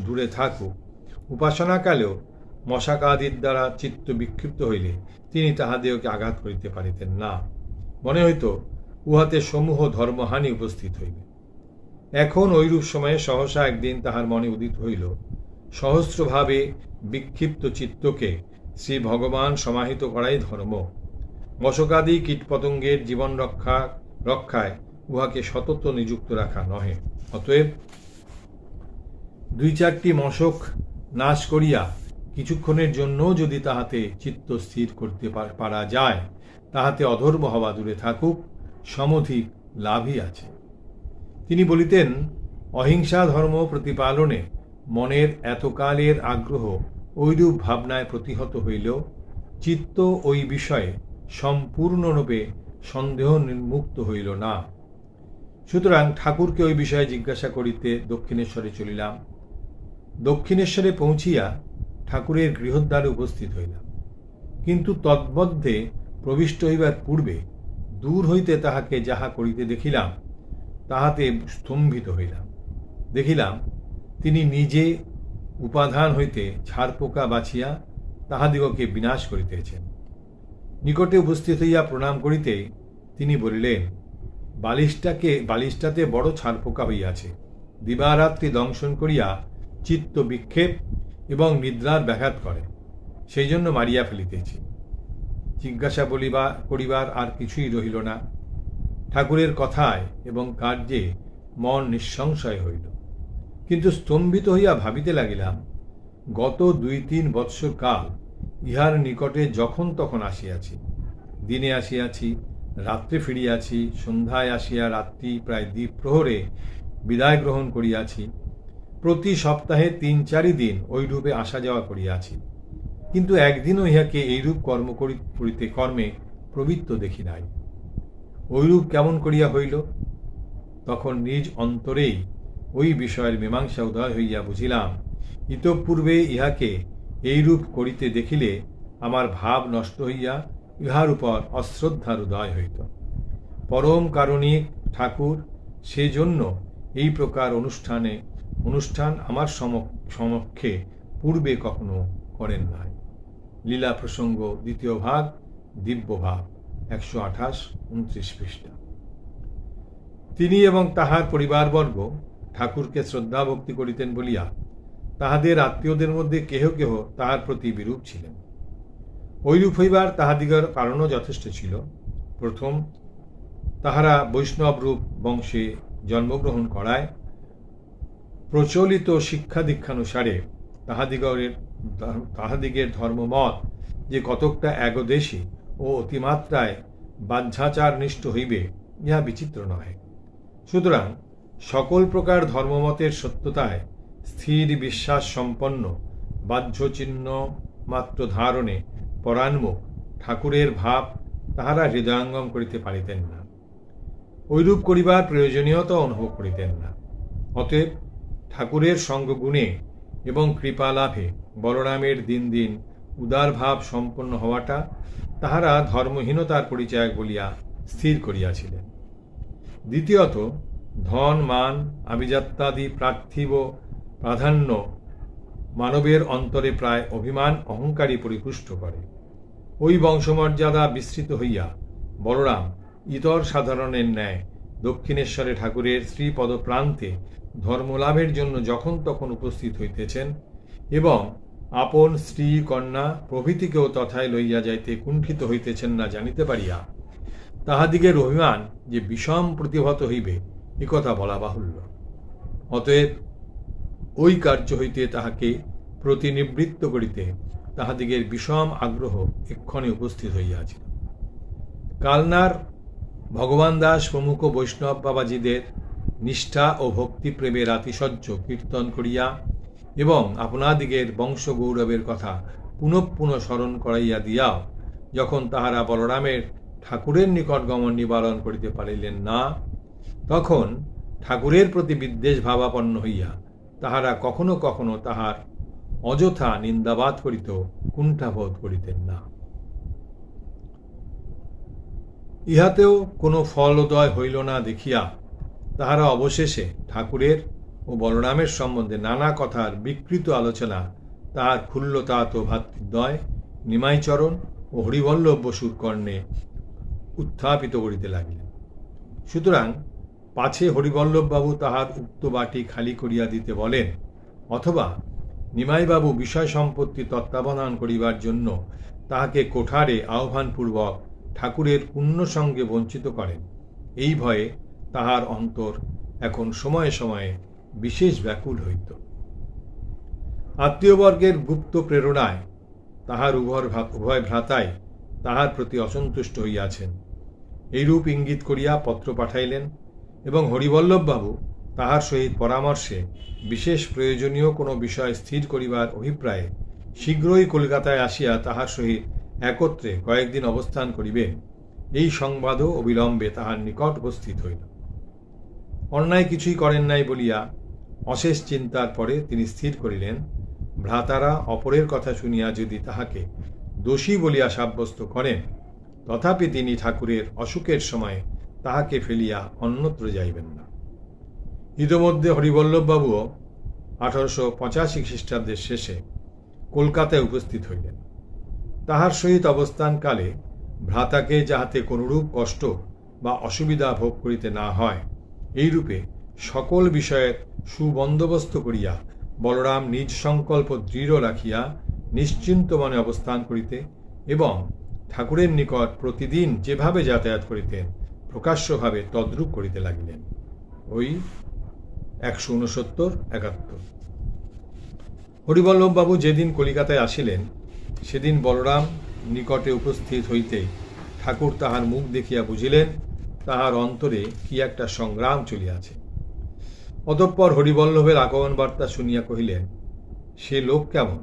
দূরে থাকুক, উপাসনাকালেও মশাকাদির দ্বারা চিত্ত বিক্ষিপ্ত হইলে তিনি তাহাদিওকে আঘাত করিতে পারিতেন না। মনে হইত উহাতে সমূহ ধর্মহানি উপস্থিত হইবে। এখন ঐরূপ সময়ে সহসা একদিন তাহার মনে উদিত হইল, সহস্রভাবে বিক্ষিপ্ত চিত্তকে শ্রী ভগবান সমাহিত করাই ধর্ম। মশকাদি কীটপতঙ্গের জীবন রক্ষায় উহাকে সতত নিযুক্ত রাখা নহে। অতএব 2-4টি মশক নাশ করিয়া কিছুক্ষণের জন্য যদি তাহাতে চিত্ত স্থির করতে পারা যায়, তাহাতে অধর্ম হওয়া দূরে থাকুক, সমধিক লাভই আছে। তিনি বলিতেন, অহিংসা ধর্ম প্রতিপালনে মনের এতকালের আগ্রহ ঐরূপ ভাবনায় প্রতিহত হইলেও চিত্ত ওই বিষয়ে সম্পূর্ণরূপে সন্দেহ নির্মুক্ত হইল না। সুতরাং ঠাকুরকে ওই বিষয়ে জিজ্ঞাসা করিতে দক্ষিণেশ্বরে চলিলাম। দক্ষিণেশ্বরে পৌঁছিয়া ঠাকুরের গৃহদ্বারে উপস্থিত হইলাম, কিন্তু তন্মধ্যে প্রবিষ্ট হইবার পূর্বে দূর হইতে তাহাকে যাহা করিতে দেখিলাম, তাহাতে স্তম্ভিত হইলাম। দেখিলাম তিনি নিজে উপাধান হইতে ঝাড়পোকা বাছিয়া তাহাদিগকে বিনাশ করিতেছেন। নিকটে উপস্থিত হইয়া প্রণাম করিতেই তিনি বলিলেন, বালিশটাতে বড় ছারপোকা হইয়াছে, দিবারাত্রি দংশন করিয়া চিত্ত বিক্ষেপ এবং নিদ্রার ব্যাঘাত করে, সেই জন্য মারিয়া ফেলিতেছি। জিজ্ঞাসা করিবার আর কিছুই রহিল না। ঠাকুরের কথায় এবং কার্যে মন নিঃসংশয় হইল। কিন্তু স্তম্ভিত হইয়া ভাবিতে লাগিলাম, গত 2-3 বৎসর কাল ইহার নিকটে যখন তখন আসিয়াছি, দিনে আসিয়াছি, রাত্রে ফিরিয়াছি, সন্ধ্যায় আসিয়া রাত্রি প্রায় দ্বিপ্রহরে বিদায় গ্রহণ করিয়াছি, প্রতি সপ্তাহে 3-4 দিন ওইরূপে আসা যাওয়া করিয়াছি, কিন্তু একদিনও ইহাকে এইরূপ কর্মে প্রবৃত্ত দেখি নাই। ওইরূপ কেমন করিয়া হইল? তখন নিজ অন্তরেই ওই বিষয়ের মীমাংসা উদয় হইয়া বুঝিলাম, ইতঃপূর্বে ইহাকে এইরূপ করিতে দেখিলে আমার ভাব নষ্ট হইয়া ইহার উপর অশ্রদ্ধার উদয় হইত। পরম কারণিক ঠাকুর সেজন্য এই প্রকার অনুষ্ঠান আমার সমক্ষে পূর্বে কখনো করেন নাই। লীলা প্রসঙ্গ, 2য় ভাগ, দিব্য ভাব, 128-29 পৃষ্ঠা। তিনি এবং তাহার পরিবারবর্গ ঠাকুরকে শ্রদ্ধা ভক্তি করিতেন বলিয়া তাহাদের আত্মীয়দের মধ্যে কেহ কেহ তাহার প্রতি বিরূপ ছিলেন। ঐরূপ হইবার তাহাদিগের কারণও যথেষ্ট ছিল। প্রথম, তাহারা বৈষ্ণবরূপ বংশে জন্মগ্রহণ করায় প্রচলিত শিক্ষা দীক্ষানুসারে তাহাদিগের ধর্মমত যে কতকটা একদেশী ও অতিমাত্রায় বাহ্যাচারনিষ্ঠ হইবে, ইহা বিচিত্র নহে। সুতরাং সকল প্রকার ধর্মমতের সত্যতায় স্থির বিশ্বাস সম্পন্ন, বাহ্যচিহ্ন মাত্র ধারণে পরাণমুখ ঠাকুরের ভাব তাহারা হৃদয়ঙ্গম করিতে পারিতেন না, ঐরূপ করিবার প্রয়োজনীয়তা অনুভব করিতেন না। অতএব ঠাকুরের সঙ্গগুণে এবং কৃপা লাভে বলরামের দিন দিন উদার ভাব সম্পন্ন হওয়াটা তাহারা ধর্মহীনতার পরিচয় বলিয়া স্থির করিয়াছিলেন। দ্বিতীয়ত, ধন, মান, আভিজাত্যাদি পার্থিব প্রাধান্য মানবের অন্তরে প্রায় অভিমান অহংকারী পরিপুষ্ট করে। ওই বংশমর্যাদা বিস্তৃত হইয়া বলরাম ইতর সাধারণের ন্যায় দক্ষিণেশ্বরে ঠাকুরের শ্রীপদ প্রান্তে ধর্মলাভের জন্য যখন তখন উপস্থিত হইতেছেন এবং আপন স্ত্রী, কন্যা প্রভৃতিকেও তথায় লইয়া যাইতে কুণ্ঠিত হইতেছেন না জানিতে পারিয়া তাহাদিগের অভিমান যে বিষম প্রতিহত হইবে, একথা বলা বাহুল্য। অতএব ওই কার্য হইতে তাহাকে প্রতিনিবৃত্ত করিতে তাহাদিগের বিষম আগ্রহ এক্ষণে উপস্থিত হইয়াছিল। কালনার ভগবান দাস প্রমুখ বৈষ্ণব বাবাজীদের নিষ্ঠা ও ভক্তিপ্রেমের আতিশয্য কীর্তন করিয়া এবং আপনাদিগের বংশ গৌরবের কথা পুনঃ স্মরণ করাইয়া দিয়াও যখন তাহারা বলরামের ঠাকুরের নিকট গমন নিবারণ করিতে পারিলেন না, তখন ঠাকুরের প্রতি বিদ্বেষ ভাবাপন্ন হইয়া তাহারা কখনো কখনো তাহার অযথা নিন্দাবাদ করিত কুণ্ঠাবোধ করিতেন না। ইহাতেও কোনো ফলোদয় হইল না দেখিয়া তাহারা অবশেষে ঠাকুরের ও বলরামের সম্বন্ধে নানা কথার বিকৃত আলোচনা তাহার ক্ষুল্লতাত ভাতৃদ্বয় নিমাইচরণ ও হরিবল্লভ বসুর কর্ণে উত্থাপিত করিতে লাগিলেন। সুতরাং পাছে হরিবল্লভবাবু তাহার উক্ত বাটি খালি করিয়া দিতে বলেন, অথবা নিমাইবাবু বিষয় সম্পত্তি তত্ত্বাবধান করিবার জন্য তাহাকে কোঠারে আহ্বানপূর্বক ঠাকুরের পুণ্য সঙ্গে বঞ্চিত করেন, এই ভয়ে তাহার অন্তর এখন সময়ে সময়ে বিশেষ ব্যাকুল হইত। আত্মীয়বর্গের গুপ্ত প্রেরণায় তাহার উভয় ভ্রাতাই তাহার প্রতি অসন্তুষ্ট হইয়াছেন, এইরূপ ইঙ্গিত করিয়া পত্র পাঠাইলেন এবং হরিবল্লভবাবু তাহার সহিত পরামর্শে বিশেষ প্রয়োজনীয় কোনো বিষয় স্থির করিবার অভিপ্রায়ে শীঘ্রই কলিকাতায় আসিয়া তাহার সহিত একত্রে কয়েকদিন অবস্থান করিবেন, এই সংবাদও অবিলম্বে তাহার নিকট উপস্থিত হইল। অন্যায় কিছুই করেন নাই বলিয়া অশেষ চিন্তার পরে তিনি স্থির করিলেন, ভ্রাতারা অপরের কথা শুনিয়া যদি তাহাকে দোষী বলিয়া সাব্যস্ত করেন, তথাপি তিনি ঠাকুরের অসুখের সময় তাহাকে ফেলিয়া অন্যত্র যাইবেন না। ইতোমধ্যে হরিবল্লভবাবুও 1885 খ্রিস্টাব্দের শেষে কলকাতায় উপস্থিত হইলেন। তাহার সহিত অবস্থানকালে ভ্রাতাকে যাহাতে কোনরূপ কষ্ট বা অসুবিধা ভোগ করিতে না হয়, এইরূপে সকল বিষয়ের সুবন্দোবস্ত করিয়া বলরাম নিজ সংকল্প দৃঢ় রাখিয়া নিশ্চিন্ত মনে অবস্থান করিতে এবং ঠাকুরের নিকট প্রতিদিন যেভাবে যাতায়াত করিতেন প্রকাশ্যভাবে তদ্রূপ করিতে লাগিলেন। ওই 169-71। হরিবল্লভবাবু যেদিন কলিকাতায় আসিলেন, সেদিন বলরাম নিকটে উপস্থিত হইতেই ঠাকুর তাহার মুখ দেখিয়া বুঝিলেন তাহার অন্তরে কি একটা সংগ্রাম চলিয়াছে। অতঃপর হরিবল্লভের আগমন বার্তা শুনিয়া কহিলেন, সে লোক কেমন?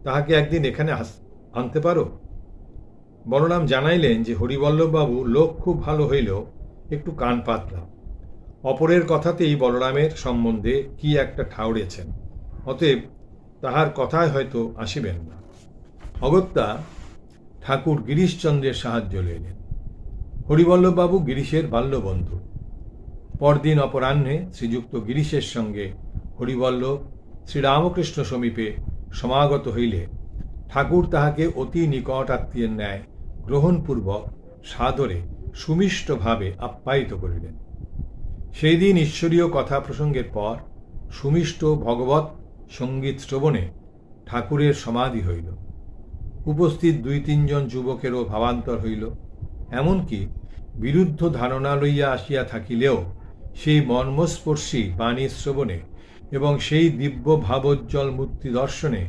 তাহাকে একদিন এখানে আনতে পারো? বলরাম জানাইলেন যে হরিবল্লভবাবু লোক খুব ভালো হইলেও একটু কান পাতলা। অপরের কথাতেই বলরামের সম্বন্ধে কি একটা ঠাউরেছেন, অতএব তাহার কথায় হয়তো আসিবেন না। অগত্যা ঠাকুর গিরিশচন্দ্রের সাহায্য লইলেন। হরিবল্লভবাবু গিরিশের বাল্যবন্ধু। পরদিন অপরাহ্নে শ্রীযুক্ত গিরিশের সঙ্গে হরিবল্লভ শ্রীরামকৃষ্ণ সমীপে সমাগত হইলে ঠাকুর তাহাকে অতি নিকট আত্মীয়ের ন্যায় গ্রহণপূর্বক সাদরে সুমিষ্টভাবে আপ্যায়িত করিলেন। সেই দিন ঈশ্বরীয় কথা প্রসঙ্গের পর সুমিষ্ট ভগবৎ সঙ্গীত শ্রবণে ঠাকুরের সমাধি হইল। উপস্থিত 2-3 জন যুবকেরও ভাবান্তর হইল। এমনকি বিরুদ্ধ ধারণা লইয়া আসিয়া থাকিলেও সেই মর্মস্পর্শী বাণী শ্রবণে এবং সেই দিব্য ভাবোজ্জ্বল মূর্তি দর্শনে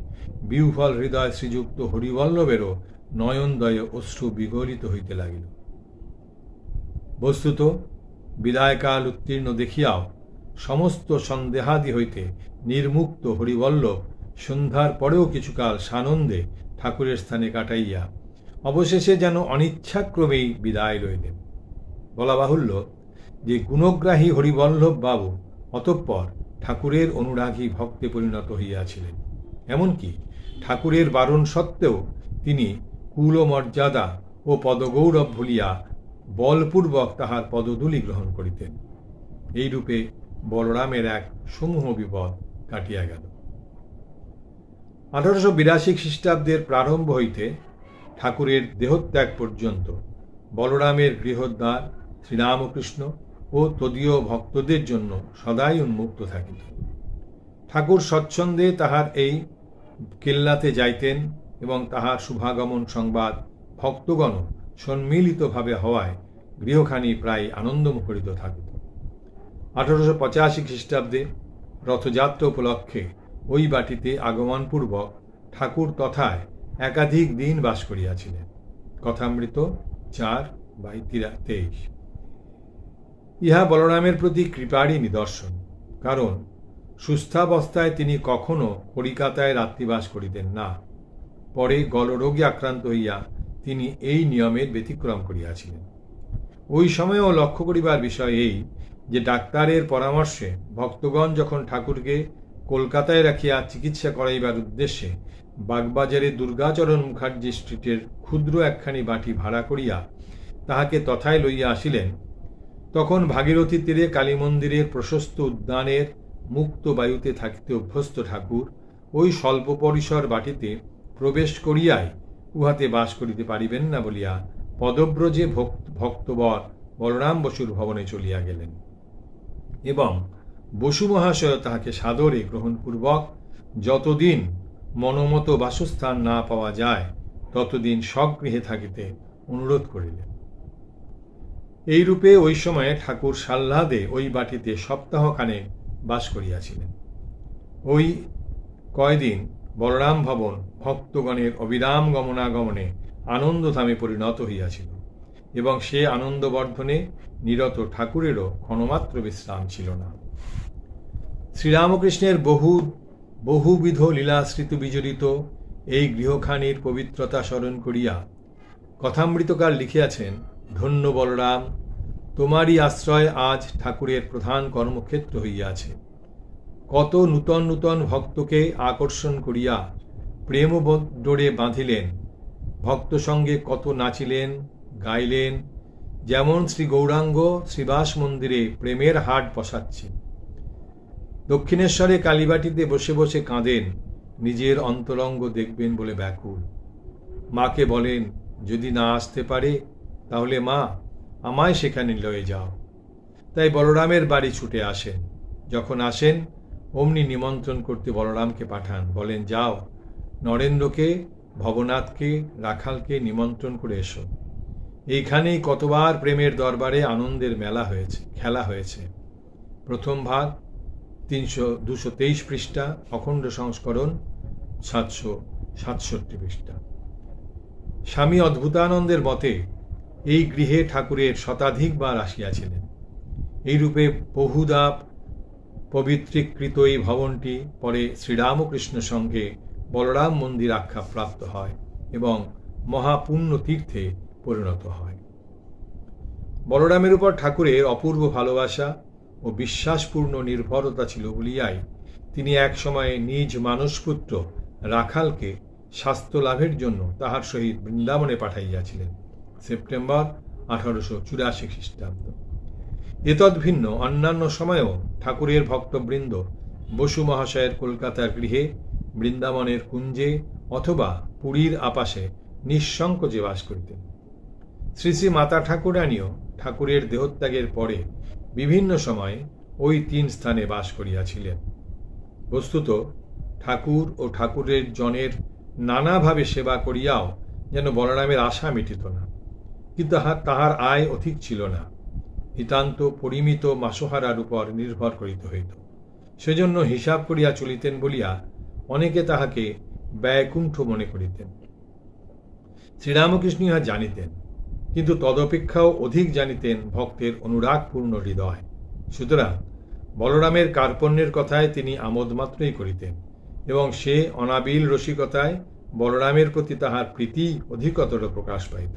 বিহ্বল হৃদয় শ্রীযুক্ত হরিবল্লভেরও নয়নদয়ে অশ্রু বিগলিত হইতে লাগিল। বস্তুত বিদায়কাল উত্তীর্ণ দেখিয়াও সমস্ত সন্দেহাদি হইতে নির্মুক্ত হরিবল্লভ সন্ধ্যার পরেও কিছুকাল সানন্দে ঠাকুরের স্থানে কাটাইয়া অবশেষে যেন অনিচ্ছাক্রমেই বিদায় লইলেন। বলা বাহুল্য যে গুণগ্রাহী হরিবল্লভ বাবু অতঃপর ঠাকুরের অনুরাগী ভক্তে পরিণত হইয়াছিলেন। এমনকি ঠাকুরের বারণ সত্ত্বেও তিনি কুলমর্যাদা ও পদগৌরব ভুলিয়া বলপূর্বক তাহার পদধূলি গ্রহণ করিতেন। এইরূপে বলরামের এক সমূহ বিপদ কাটিয়া গেল। 1882 খ্রিস্টাব্দের প্রারম্ভ হইতে ঠাকুরের দেহত্যাগ পর্যন্ত বলরামের গৃহদ্বার শ্রীরামকৃষ্ণ ও তদীয় ভক্তদের জন্য সদাই উন্মুক্ত থাকিত। ঠাকুর স্বচ্ছন্দে তাহার এই কেল্লাতে যাইতেন এবং তাহার শুভাগমন সংবাদ ভক্তগণ সম্মিলিতভাবে হওয়ায় গৃহখানি প্রায় আনন্দমুখরিত থাকিত। 1885 খ্রিস্টাব্দে রথযাত্রা উপলক্ষে ওই বাটিতে আগমনপূর্বক ঠাকুর তথায় একাধিক দিন বাস করিয়াছিলেন। কথামৃত 4/23। ইহা বলরামের প্রতি কৃপারই নিদর্শন, কারণ সুস্থাবস্থায় তিনি কখনো কলিকাতায় রাত্রিবাস করিতেন না। পরে গলরোগে আক্রান্ত হইয়া তিনি এই নিয়মের ব্যতিক্রম করিয়াছিলেন। ওই সময়েও লক্ষ্য করিবার বিষয় এই যে ডাক্তারের পরামর্শে ভক্তগণ যখন ঠাকুরকে কলকাতায় রাখিয়া চিকিৎসা করাইবার উদ্দেশ্যে বাগবাজারে দুর্গাচরণ মুখার্জি স্ট্রিটের ক্ষুদ্র একখানি বাটি ভাড়া করিয়া তাহাকে তথায় লইয়া আসিলেন, তখন ভাগীরথী তীরে কালী মন্দিরের প্রশস্ত উদ্যানের মুক্ত বায়ুতে থাকিতে অভ্যস্ত ঠাকুর ওই স্বল্প পরিসর বাটিতে প্রবেশ করিয়াই উহাতে বাস করিতে পারিবেন না বলিয়া পদব্রজে ভক্তবর বলরাম বসুর ভবনে চলিয়া গেলেন এবং বসু মহাশয় তাহাকে সাদরে গ্রহণপূর্বক যতদিন মনোমত বাসস্থান না পাওয়া যায় ততদিন স্বগৃহে থাকিতে অনুরোধ করিলেন। এইরূপে ওই সময়ে ঠাকুর সাল্লাদে ওই বাটিতে সপ্তাহখানে বাস করিয়াছিলেন। ওই কয়দিন বলরাম ভবন ভক্তগণের অবিরাম গমনাগমনে আনন্দধামে পরিণত হইয়াছিল এবং সে আনন্দবর্ধনে নিরত ঠাকুরেরও ক্ষণমাত্র বিশ্রাম ছিল না। শ্রীরামকৃষ্ণের বহুবিধ লীলাশ্রিত বিজড়িত এই গৃহখানির পবিত্রতা স্মরণ করিয়া কথামৃতকার লিখিয়াছেন, ধন্য বলরাম, তোমারই আশ্রয় আজ ঠাকুরের প্রধান কর্মক্ষেত্র হইয়াছে। কত নূতন নূতন ভক্তকে আকর্ষণ করিয়া প্রেম ডোরে বাঁধিলেন, ভক্ত সঙ্গে কত নাচিলেন গাইলেন, যেমন শ্রী গৌরাঙ্গ শ্রীবাস মন্দিরে প্রেমের হাট বসাচ্ছেন, দক্ষিণেশ্বরে কালীবাটিতে বসে বসে কাঁদেন, নিজের অন্তরঙ্গ দেখবেন বলে ব্যাকুল। মাকে বলেন, যদি না আসতে পারে তাহলে মা আমায় সেখানে লয়ে যাও। তাই বলরামের বাড়ি ছুটে আসেন। যখন আসেন অমনি নিমন্ত্রণ করতে বলরামকে পাঠান, বলেন, যাও নরেন্দ্রকে, ভবনাথকে, রাখালকে নিমন্ত্রণ করে এসো। এইখানেই কতবার প্রেমের দরবারে আনন্দের খেলা হয়েছে। প্রথম ভাগ 223 পৃষ্ঠা, অখণ্ড সংস্করণ 767 পৃষ্ঠা। স্বামী অদ্ভুতানন্দের মতে এই গৃহে ঠাকুরের শতাধিকবার আসিয়াছিলেন। এইরূপে বহুধা পবিত্রীকৃত এই ভবনটি পরে শ্রীরামকৃষ্ণ সঙ্গে বলরাম মন্দির আখ্যা প্রাপ্ত হয় এবং মহাপুণ্য তীর্থে পরিণত হয়। বলরামের উপর ঠাকুরের অপূর্ব ভালোবাসা ও বিশ্বাসপূর্ণ নির্ভরতা ছিল বলিয়াই তিনি এক সময়ে নিজ মানসপুত্র রাখালকে স্বাস্থ্য লাভের জন্য তাহার সহিত বৃন্দাবনে পাঠাইয়াছিলেন, সেপ্টেম্বর 1884 খ্রিস্টাব্দ। এতদ্ভিন্ন অন্যান্য সময়েও ঠাকুরের ভক্তবৃন্দ বসু মহাশয়ের কলকাতার গৃহে, বৃন্দাবনের কুঞ্জে অথবা পুরীর আপাশে নিঃসংকোচে বাস করিতেন। শ্রী শ্রী মাতা ঠাকুরানীও ঠাকুরের দেহত্যাগের পরে বিভিন্ন সময়ে ওই 3 স্থানে বাস করিয়াছিলেন। বস্তুত ঠাকুর ও ঠাকুরের জনের নানাভাবে সেবা করিয়াও যেন বলরামের আশা মিটিত না, কিন্তু তাহার আয় অধিক ছিল না, নিতান্ত পরিমিত মাসোহারার উপর নির্ভর করিতে হইত। সেজন্য হিসাব করিয়া চলিতেন বলিয়া অনেকে তাহাকে ব্যয়কুণ্ঠ মনে করিতেন। শ্রীরামকৃষ্ণ ইহা জানিতেন, কিন্তু তদপেক্ষাও অধিক জানিতেন ভক্তের অনুরাগপূর্ণ হৃদয়। সুতরাং বলরামের কার্পণ্যের কথায় তিনি আমোদ মাত্রই করিতেন এবং সে অনাবিল রসিকতায় বলরামের প্রতি তাহার প্রীতি অধিকতর প্রকাশ পাইত।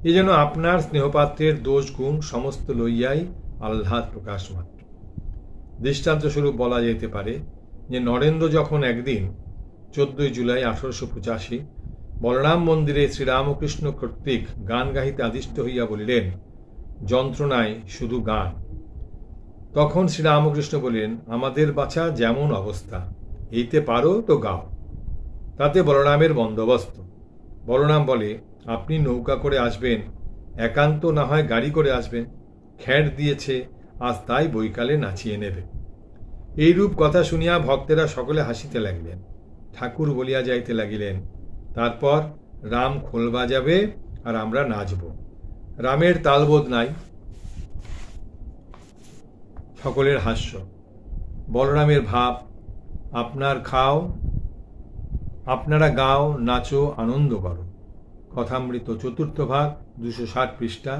এ যেন আপনার স্নেহপাত্রের দোষ গুণ সমস্ত লইয়াই আহ্লাদ প্রকাশ মাত্র। দৃষ্টান্তস্বরূপ বলা যেতে পারে যে নরেন্দ্র যখন একদিন 14 জুলাই 1885 বলরাম মন্দিরে শ্রীরামকৃষ্ণ কর্তৃক গান গাহিতে আদিষ্ট হইয়া বলিলেন, যন্ত্রণায় শুধু গান, তখন শ্রীরামকৃষ্ণ বলিলেন, আমাদের বাছা যেমন অবস্থা, এইতে পারো তো গাও। তাতে বলরামের বন্দোবস্ত। বলরাম বলে, আপনি নৌকা করে আসবেন, একান্ত না হয় গাড়ি করে আসবেন, খ্যাঁট দিয়েছে, আজ তাই বৈকালে নাচিয়ে নেবে। এইরূপ কথা শুনিয়া ভক্তেরা সকলে হাসিতে লাগিলেন। ঠাকুর বলিয়া যাইতে লাগিলেন, তারপর রাম খোল বাজাবে আর আমরা নাচব, রামের তালবোধ নাই। সকলের হাস্য। বলরামের ভাব, আপনারা গাও, নাচো, আনন্দ করো। কথামৃত 4th ভাগ 260 পৃষ্ঠা,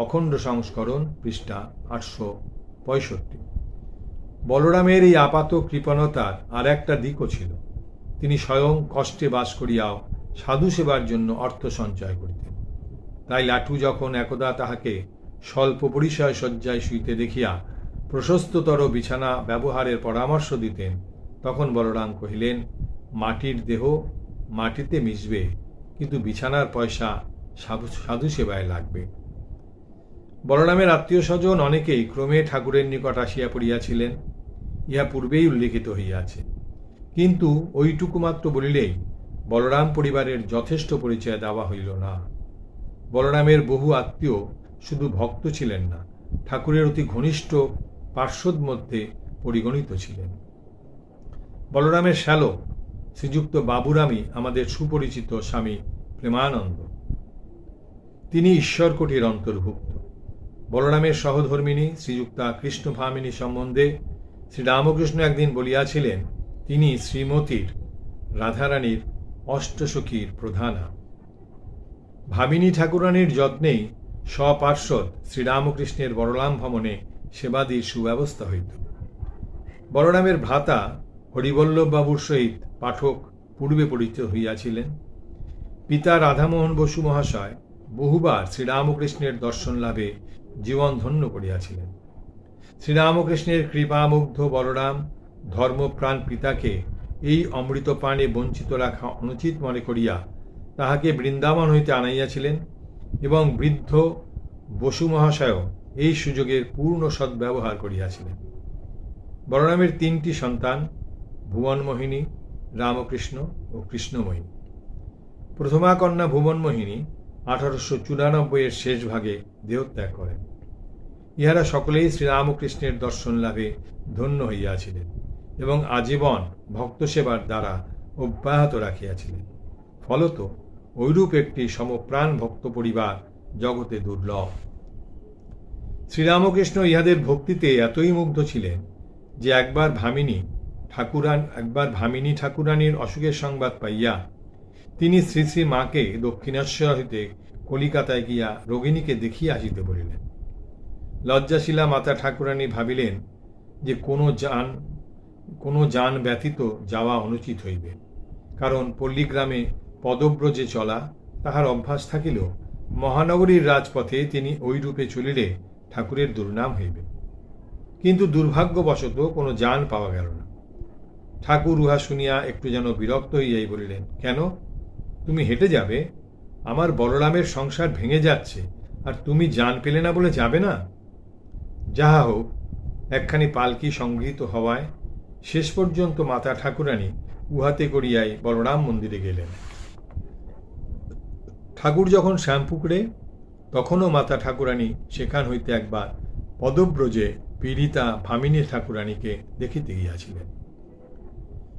অখণ্ড সংস্করণ পৃষ্ঠা 865। বলরামের এই আপাত কৃপণতার আর একটা দিকও ছিল। তিনি স্বয়ং কষ্টে বাস করিয়াও সাধু সেবার জন্য অর্থ সঞ্চয় করিতেন। তাই লাটু যখন একদা তাহাকে স্বল্প পরিসয় শয্যায় শুইতে দেখিয়া প্রশস্ততর বিছানা ব্যবহারের পরামর্শ দিতেন, তখন বলরাম কহিলেন, মাটির দেহ মাটিতে মিশবে, কিন্তু বিছানার পয়সা সাধু সেবায় লাগবে। বলরামের আত্মীয় স্বজন অনেকেই ক্রমে ঠাকুরের নিকট আসিয়া পড়িয়াছিলেন, ইহা পূর্বেই উল্লেখিত হইয়াছে। কিন্তু ওইটুকু মাত্র বলিলেই বলরাম পরিবারের যথেষ্ট পরিচয় দেওয়া হইল না। বলরামের বহু আত্মীয় শুধু ভক্ত ছিলেন না, ঠাকুরের অতি ঘনিষ্ঠ পার্শ্বদ মধ্যে পরিগণিত ছিলেন। বলরামের শ্যালক শ্রীযুক্ত বাবুরামই আমাদের সুপরিচিত স্বামী প্রেমানন্দ। তিনি ঈশ্বরকোটির অন্তর্ভুক্ত। বলরামের সহধর্মিণী শ্রীযুক্তা কৃষ্ণভামিনী সম্বন্ধে শ্রীরামকৃষ্ণ একদিন বলিয়াছিলেন, তিনি শ্রীমতীর রাধারানীর অষ্টসখীর প্রধানা। ভামিনী ঠাকুরানীর যত্নেই স্বপার্শ্বদ শ্রীরামকৃষ্ণের বলরাম ভবনে সেবাদির সুব্যবস্থা হইত। বলরামের ভ্রাতা হরিবল্লভ বাবুর সহিত পাঠক পূর্বে পরিচিত হইয়াছিলেন। পিতা রাধামোহন বসু মহাশয় বহুবার শ্রীরামকৃষ্ণের দর্শন লাভে জীবন ধন্য করিয়াছিলেন। শ্রীরামকৃষ্ণের কৃপামুগ্ধ বলরাম ধর্মপ্রাণ পিতাকে এই অমৃত পানে বঞ্চিত রাখা অনুচিত মনে করিয়া তাহাকে বৃন্দাবন হইতে আনাইয়াছিলেন এবং বৃদ্ধ বসু মহাশয়ও এই সুযোগের পূর্ণ সদ্ব্যবহার করিয়াছিলেন। বলরামের 3টি সন্তান, ভুবনমোহিনী, রামকৃষ্ণ ও কৃষ্ণময়ী। প্রথমা কন্যা ভুবনমোহিনী 1894 শেষ ভাগে দেহত্যাগ করেন। ইহারা সকলেই শ্রীরামকৃষ্ণের দর্শন লাভে ধন্য হইয়াছিলেন এবং আজীবন ভক্ত সেবার দ্বারা অব্যাহত রাখিয়াছিলেন। ফলত ঐরূপ একটি সমপ্রাণ ভক্ত পরিবার জগতে দুর্লভ। শ্রীরামকৃষ্ণ ইহাদের ভক্তিতে এতই মুগ্ধ ছিলেন যে একবার ভামিনী ঠাকুরানীর অসুখের সংবাদ পাইয়া তিনি শ্রী শ্রী মাকে দক্ষিণেশ্বর হইতে কলিকাতায় গিয়া রোগিণীকে দেখিয়া আসিতে বলিলেন। লজ্জাশীলা মাতা ঠাকুরানী ভাবিলেন যে কোনো যান ব্যতীত যাওয়া অনুচিত হইবে, কারণ পল্লীগ্রামে পদব্রজে চলা তাহার অভ্যাস থাকিলেও মহানগরীর রাজপথে তিনি ওই রূপে চলিলে ঠাকুরের দুর্নাম হইবে। কিন্তু দুর্ভাগ্যবশত কোনো যান পাওয়া গেল না। ঠাকুর উহা শুনিয়া একটু যেন বিরক্ত হইয়াই বলিলেন, কেন, তুমি হেঁটে যাবে? আমার বলরামের সংসার ভেঙে যাচ্ছে, আর তুমি যান পেলে না বলে যাবে না? যাহা হোক, একখানি পালকি সংগৃহীত হওয়ায় শেষ পর্যন্ত মাতা ঠাকুরানী উহাতে করিয়াই বলরাম মন্দিরে গেলেন। ঠাকুর যখন শ্যামপুকুরে, তখনও মাতা ঠাকুরানী সেখান হইতে একবার পদব্রজে পীড়িতা ভামিনী ঠাকুরানীকে দেখিতে গিয়াছিলেন।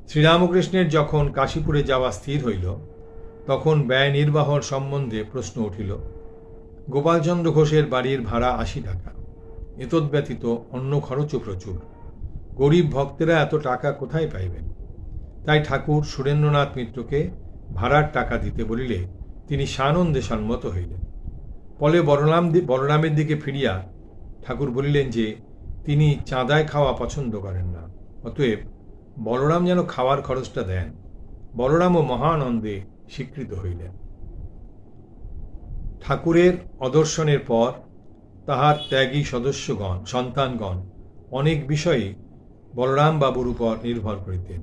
শ্রীরামকৃষ্ণের যখন কাশীপুরে যাওয়া স্থির হইল, তখন ব্যয় নির্বাহর সম্বন্ধে প্রশ্ন উঠিল। গোপালচন্দ্র ঘোষের বাড়ির ভাড়া 80 টাকা, এতদ্ব্যতীত অন্য খরচও প্রচুর। গরিব ভক্তেরা এত টাকা কোথায় পাইবেন? তাই ঠাকুর সুরেন্দ্রনাথ মিত্রকে ভাড়ার টাকা দিতে বলিলে তিনি সানন্দে সম্মত হইলেন। ফলে বলরামের দিকে ফিরিয়া ঠাকুর বলিলেন যে তিনি চাঁদায় খাওয়া পছন্দ করেন না, অতএব বলরাম যেন খাওয়ার খরচটা দেন। বলরামও মহানন্দে স্বীকৃত হইলেন। ঠাকুরের অদর্শনের পর তাহার ত্যাগী সন্তানগণ অনেক বিষয়ে বলরাম বাবুর উপর নির্ভর করিতেন।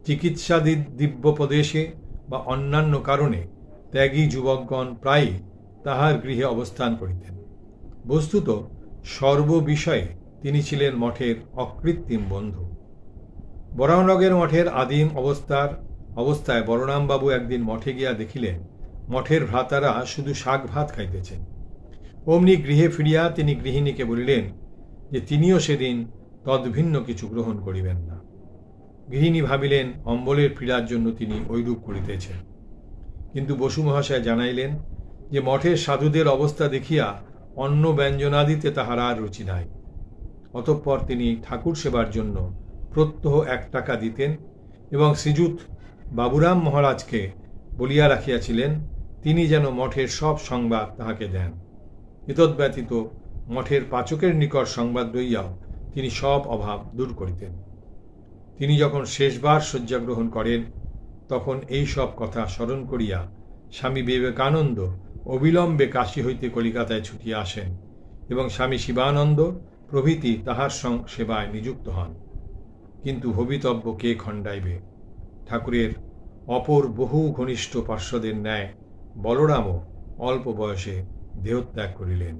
চিকিৎসা দিব্যোপদেশে বা অন্যান্য কারণে ত্যাগী যুবকগণ প্রায়ই তাহার গৃহে অবস্থান করিতেন। বস্তুত সর্ববিষয়ে তিনি ছিলেন মঠের অকৃত্রিম বন্ধু। বরানগরের মঠের আদিম অবস্থায় বলরামবাবু একদিন মঠে গিয়া দেখিলেন মঠের ভ্রাতারা শুধু শাক ভাত খাইতেছেন। অমনি গৃহে ফিরিয়া তিনি গৃহিণীকে বলিলেন যে তিনিও সেদিন তদ্ভিন্ন কিছু গ্রহণ করিবেন না। গৃহিণী ভাবিলেন অম্বলের পীড়ার জন্য তিনি ঐরূপ করিতেছেন। কিন্তু বসু মহাশয় জানাইলেন যে মঠের সাধুদের অবস্থা দেখিয়া অন্ন ব্যঞ্জনাদিতে তাহার আর রুচি নাই। অতঃপর তিনি ঠাকুর সেবার জন্য প্রত্যহ 1 টাকা দিতেন এবং শ্রীযুত বাবুরাম মহারাজকে বলিয়া রাখিয়াছিলেন তিনি যেন মঠের সব সংবাদ তাহাকে দেন। এতদ্ব্যতীত মঠের পাচকের নিকট সংবাদ লইয়াও তিনি সব অভাব দূর করিতেন। তিনি যখন শেষবার শয্যা গ্রহণ করেন, তখন এই সব কথা স্মরণ করিয়া স্বামী বিবেকানন্দ অবিলম্বে কাশী হইতে কলিকাতায় ছুটিয়া আসেন এবং স্বামী শিবানন্দ প্রভৃতি তাহার সেবায় নিযুক্ত হন। কিন্তু ভবিতব্য কে খণ্ডাইবে? ঠাকুরের অপর বহু ঘনিষ্ঠ পার্শ্বদের ন্যায় বলরামও অল্প বয়সে দেহত্যাগ করিলেন।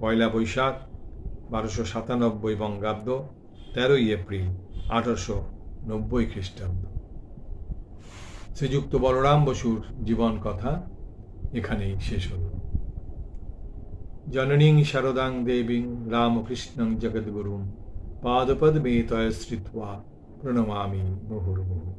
1 বৈশাখ 1297 বঙ্গাব্দ, 13 এপ্রিল 1890 খ্রিস্টাব্দ। শ্রীযুক্ত বলরাম বসুর জীবন কথা এখানেই শেষ হল। জননীং শারদাং দেবীং রামকৃষ্ণং জগদ্গুরুং পাদপদ্মে তয় শ্রিত্বা প্রণমামি মুহুর্মুহুঃ।